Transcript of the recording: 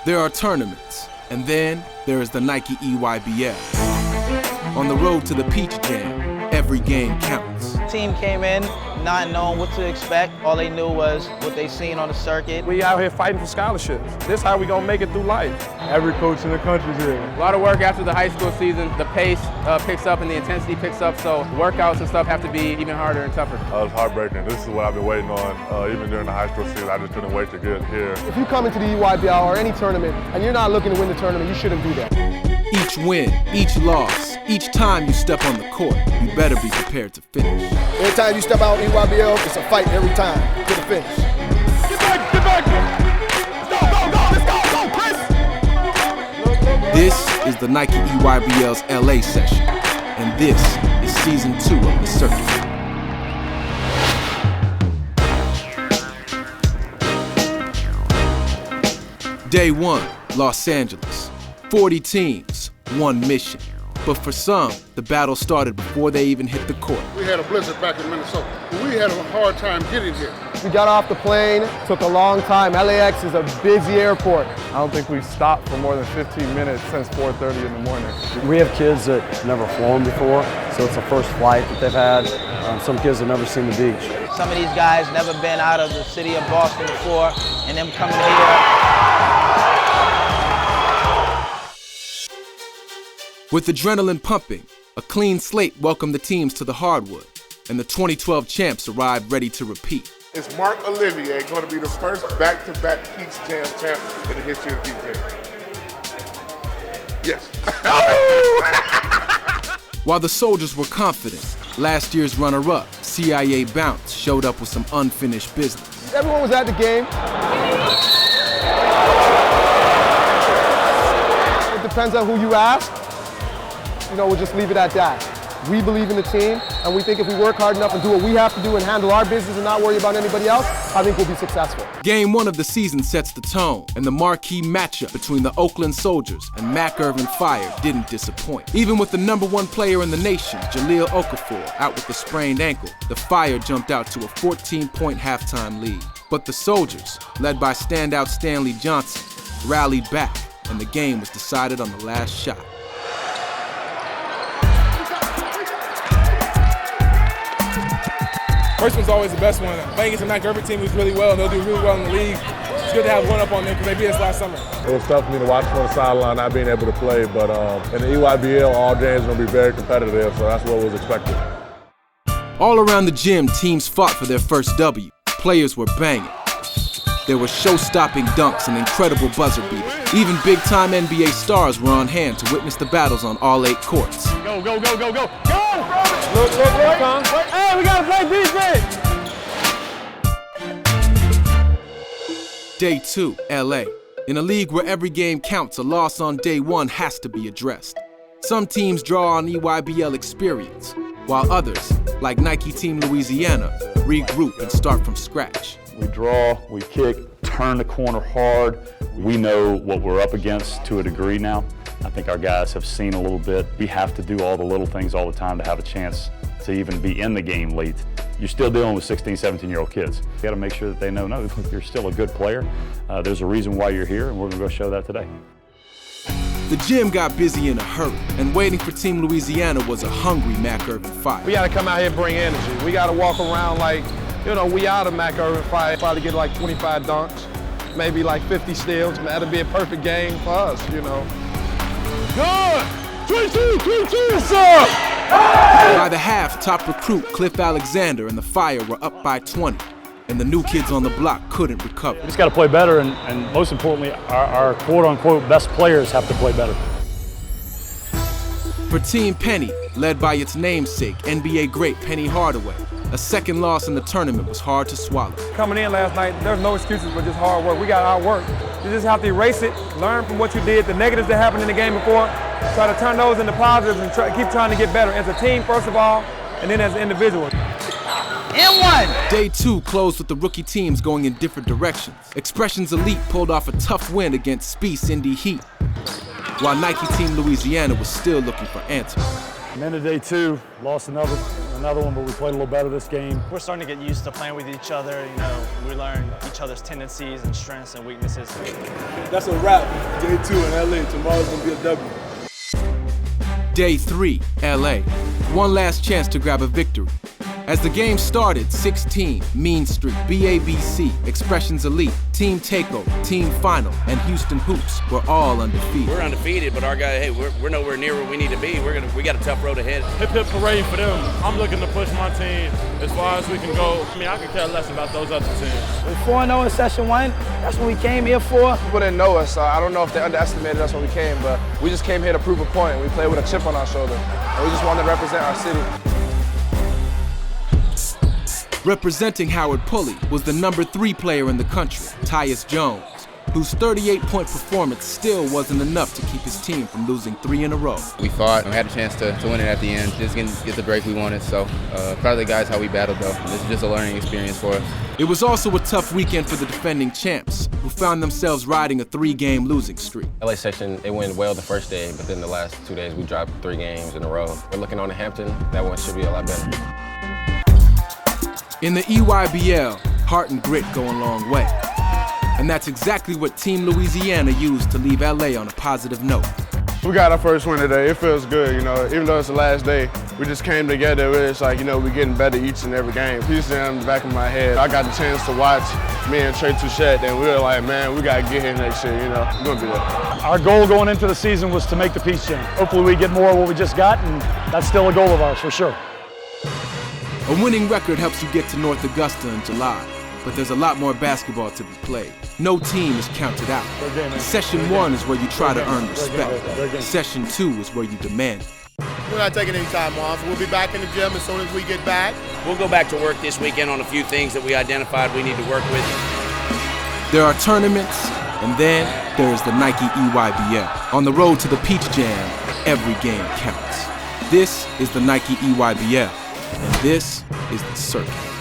There are tournaments, and then there is the Nike EYBL. On the road to the PeachJam, every game counts. The team came in not knowing what to expect. All they knew was what they seen on the circuit. We out here fighting for scholarships. This is how we gonna make it through life. Every coach in the country's here. A lot of work after the high school season. The pace picks up and the intensity picks up, so workouts and stuff have to be even harder and tougher. It's heartbreaking. This is what I've been waiting on, even during the high school season. I just couldn't wait to get here. If you come into the EYBL or any tournament and you're not looking to win the tournament, you shouldn't do that. Each win, each loss, each time you step on the court, you better be prepared to finish. Every time you step out in EYBL, it's a fight every time to the finish. Get back, get back! Let's go, Chris! This is the Nike EYBL's LA session, and this is season 2 of the circuit. Day 1, Los Angeles. 40 teams, 1 mission. But for some, the battle started before they even hit the court. We had a blizzard back in Minnesota. We had a hard time getting here. We got off the plane, took a long time. LAX is a busy airport. I don't think we've stopped for more than 15 minutes since 4:30 in the morning. We have kids that never flown before, so it's the first flight that they've had. Some kids have never seen the beach. Some of these guys never been out of the city of Boston before, and them coming here. With adrenaline pumping, a clean slate welcomed the teams to the hardwood, and the 2012 champs arrived ready to repeat. Is Mark Olivier going to be the first back-to-back PeachJam champ in the history of PeachJam? Yes. While the Soldiers were confident, last year's runner-up, CIA Bounce, showed up with some unfinished business. Everyone was at the game. It depends on who you ask. We'll just leave it at that. We believe in the team, and we think if we work hard enough and do what we have to do and handle our business and not worry about anybody else, I think we'll be successful. Game 1 of the season sets the tone, and the marquee matchup between the Oakland Soliders and Mac Irvin Fire didn't disappoint. Even with the #1 player in the nation, Jahlil Okafor, out with a sprained ankle, the Fire jumped out to a 14-point halftime lead. But the Soldiers, led by standout Stanley Johnson, rallied back, and the game was decided on the last shot. First one's always the best one. Playing against the Mike Irvin team who's really well, and they'll do really well in the league. It's good to have one up on them because they beat us last summer. It was tough for me to watch from the sideline, not being able to play, but in the EYBL, all games are going to be very competitive, so that's what was expected. All around the gym, teams fought for their first W. Players were banging. There were show-stopping dunks and incredible buzzer beaters. Even big-time NBA stars were on hand to witness the battles on all 8 courts. Go, go, go, go, go! Go! Look, hey, we gotta play defense! Day 2, LA. In a league where every game counts, a loss on day 1 has to be addressed. Some teams draw on EYBL experience, while others, like Nike Team Louisiana, regroup and start from scratch. We draw, we kick, turn the corner hard. We know what we're up against to a degree now. I think our guys have seen a little bit. We have to do all the little things all the time to have a chance to even be in the game late. You're still dealing with 16, 17-year-old kids. You gotta make sure that they know, no, you're still a good player. There's a reason why you're here, and we're gonna go show that today. The gym got busy in a hurry, and waiting for Team Louisiana was a hungry Mac Irvin Fire. We gotta come out here and bring energy. We gotta walk around like, we out of Mac Irvin Fire. Probably get like 25 dunks, maybe like 50 steals. That'll be a perfect game for us, Good! 22, sir! By the half, top recruit Cliff Alexander and the Fire were up by 20, and the new kids on the block couldn't recover. We just got to play better, and most importantly, our quote-unquote best players have to play better. For Team Penny, led by its namesake, NBA great Penny Hardaway, a second loss in the tournament was hard to swallow. Coming in last night, there's no excuses but just hard work. We got our work. You just have to erase it, learn from what you did, the negatives that happened in the game before, try to turn those into positives and keep trying to get better as a team, first of all, and then as individuals. And 1! Day 2 closed with the rookie teams going in different directions. Expressions Elite pulled off a tough win against Spiece Indy Heat, while Nike Team Louisiana was still looking for answers. I'm into day 2, lost another one, but we played a little better this game. We're starting to get used to playing with each other. You know, we learn each other's tendencies and strengths and weaknesses. That's a wrap. Day 2 in LA. Tomorrow's gonna be a W. Day 3, LA. One last chance to grab a victory. As the game started, 16, Mean Street, BABC, Expressions Elite, Team Takeover, Team Final, and Houston Hoops were all undefeated. We're undefeated, but our guy, hey, we're nowhere near where we need to be. We got a tough road ahead. Hip hip parade for them. I'm looking to push my team as far as we can go. I mean, I could care less about those other teams. We're 4-0 in session 1. That's what we came here for. People didn't know us, so I don't know if they underestimated us when we came, but we just came here to prove a point. We played with a chip on our shoulder, and we just wanted to represent our city. Representing Howard Pulley was the number 3 player in the country, Tyus Jones, whose 38-point performance still wasn't enough to keep his team from losing 3 in a row. We fought and had a chance to win it at the end. Just get the break we wanted, so proud of the guys how we battled though. This is just a learning experience for us. It was also a tough weekend for the defending champs, who found themselves riding a 3-game losing streak. LA section, it went well the first day, but then the last 2 days we dropped 3 games in a row. We're looking on to Hampton. That one should be a lot better. In the EYBL, heart and grit go a long way. And that's exactly what Team Louisiana used to leave LA on a positive note. We got our first win today. It feels good, you know. Even though it's the last day, we just came together. It's like, you know, we're getting better each and every game. PeachJam in the back of my head. I got the chance to watch me and Trey Touchette, and we were like, man, we got to get here next year, you know. We're going to be there. Our goal going into the season was to make the PeachJam. Hopefully we get more of what we just got, and that's still a goal of ours for sure. A winning record helps you get to North Augusta in July, but there's a lot more basketball to be played. No team is counted out. Session 1 is where you try to earn respect. Session 2 is where you demand it. We're not taking any time off. We'll be back in the gym as soon as we get back. We'll go back to work this weekend on a few things that we identified we need to work with. There are tournaments, and then there's the Nike EYBL. On the road to the PeachJam, every game counts. This is the Nike EYBL. And this is the circuit.